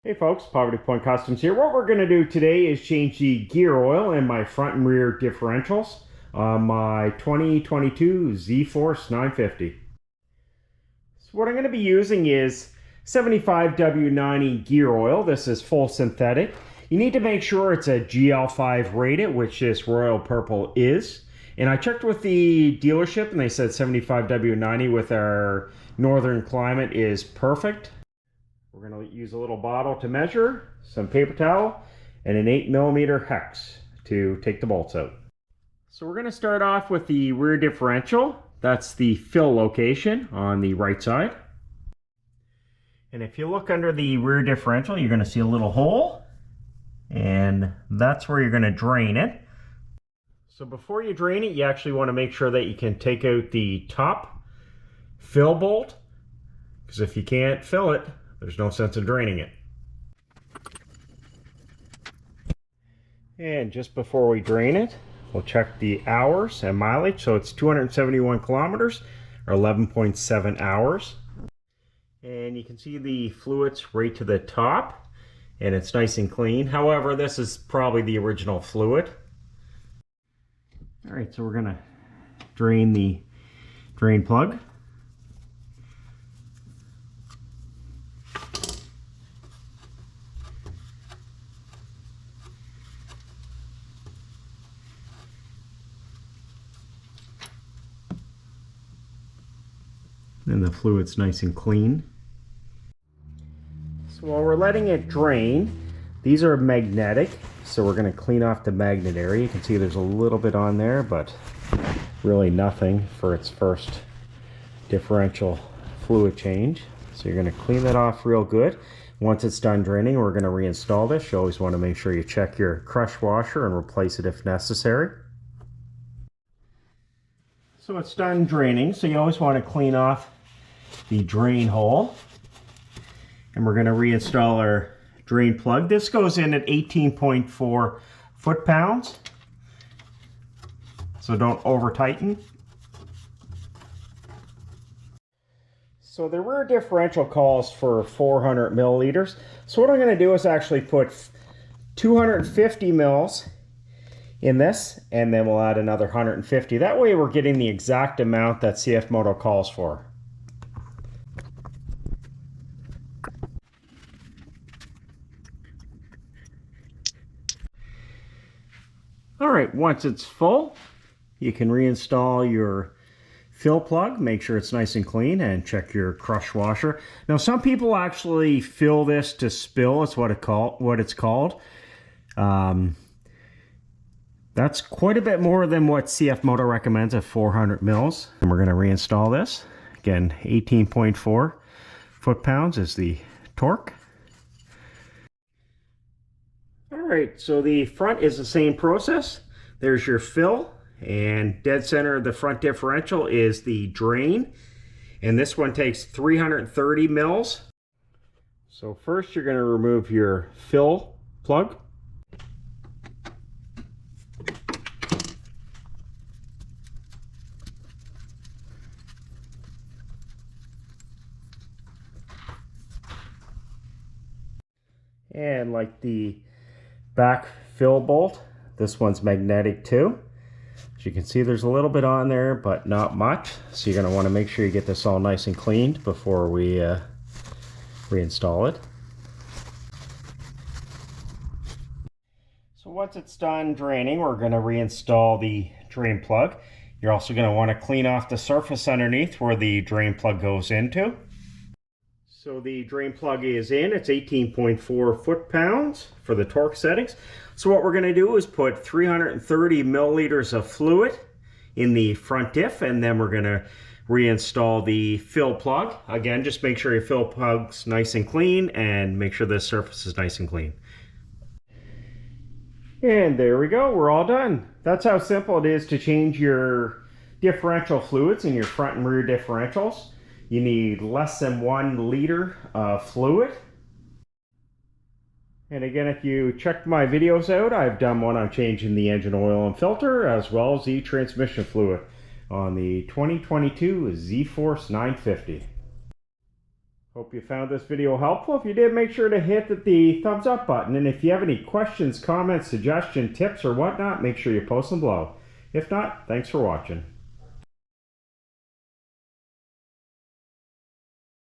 Hey folks, Poverty Point Customs here. What we're going to do today is change the gear oil in my front and rear differentials on my 2022 Z-Force 950. So what I'm going to be using is 75W90 gear oil. This is full synthetic. You need to make sure it's a GL5 rated, which this Royal Purple is. And I checked with the dealership and they said 75W90 with our northern climate is perfect. We're going to use a little bottle to measure, some paper towel, and an 8mm hex to take the bolts out. So we're going to start off with the rear differential. That's the fill location on the right side. And if you look under the rear differential, you're going to see a little hole, and that's where you're going to drain it. So before you drain it, you actually want to make sure that you can take out the top fill bolt, because if you can't fill it, there's no sense in draining it. And just before we drain it, we'll check the hours and mileage. So it's 271 kilometers or 11.7 hours. And you can see the fluids right to the top, and it's nice and clean. However, this is probably the original fluid. All right, so we're gonna drain the drain plug. And the fluid's nice and clean. So while we're letting it drain, these are magnetic, so we're going to clean off the magnet area. You can see there's a little bit on there, but really nothing for its first differential fluid change. So you're going to clean that off real good. Once it's done draining, we're going to reinstall this. You always want to make sure you check your crush washer and replace it if necessary. So it's done draining, so you always want to clean off the drain hole. And we're going to reinstall our drain plug. This goes in at 18.4 foot-pounds, so don't over tighten. So the rear differential calls for 400 milliliters. So what I'm going to do is actually put 250 mils in this, and then we'll add another 150. That way we're getting the exact amount that Cfmoto calls for. All right, once it's full, you can reinstall your fill plug. Make sure it's nice and clean, and check your crush washer. Now, some people actually fill this to spill. It's what it's called. That's quite a bit more than what Cfmoto recommends at 400 mils. And we're going to reinstall this. Again, 18.4 foot-pounds is the torque. All right, so the front is the same process. There's your fill, and dead center of the front differential is the drain. And this one takes 330 mils. So first you're going to remove your fill plug. And like the back fill bolt, this one's magnetic too. As you can see, there's a little bit on there, but not much. So you're going to want to make sure you get this all nice and cleaned before we reinstall it. So once it's done draining, we're going to reinstall the drain plug. You're also going to want to clean off the surface underneath where the drain plug goes into. So the drain plug is in. It's 18.4 foot-pounds for the torque settings. So what we're going to do is put 330 milliliters of fluid in the front diff, and then we're going to reinstall the fill plug. Again, just make sure your fill plug's nice and clean, and make sure the surface is nice and clean. And there we go. We're all done. That's how simple it is to change your differential fluids in your front and rear differentials. You need less than 1 liter of fluid. And again, if you checked my videos out, I've done one on changing the engine oil and filter, as well as the transmission fluid on the 2022 Z-Force 950. Hope you found this video helpful. If you did, make sure to hit the thumbs up button. And if you have any questions, comments, suggestions, tips, or whatnot, make sure you post them below. If not, thanks for watching.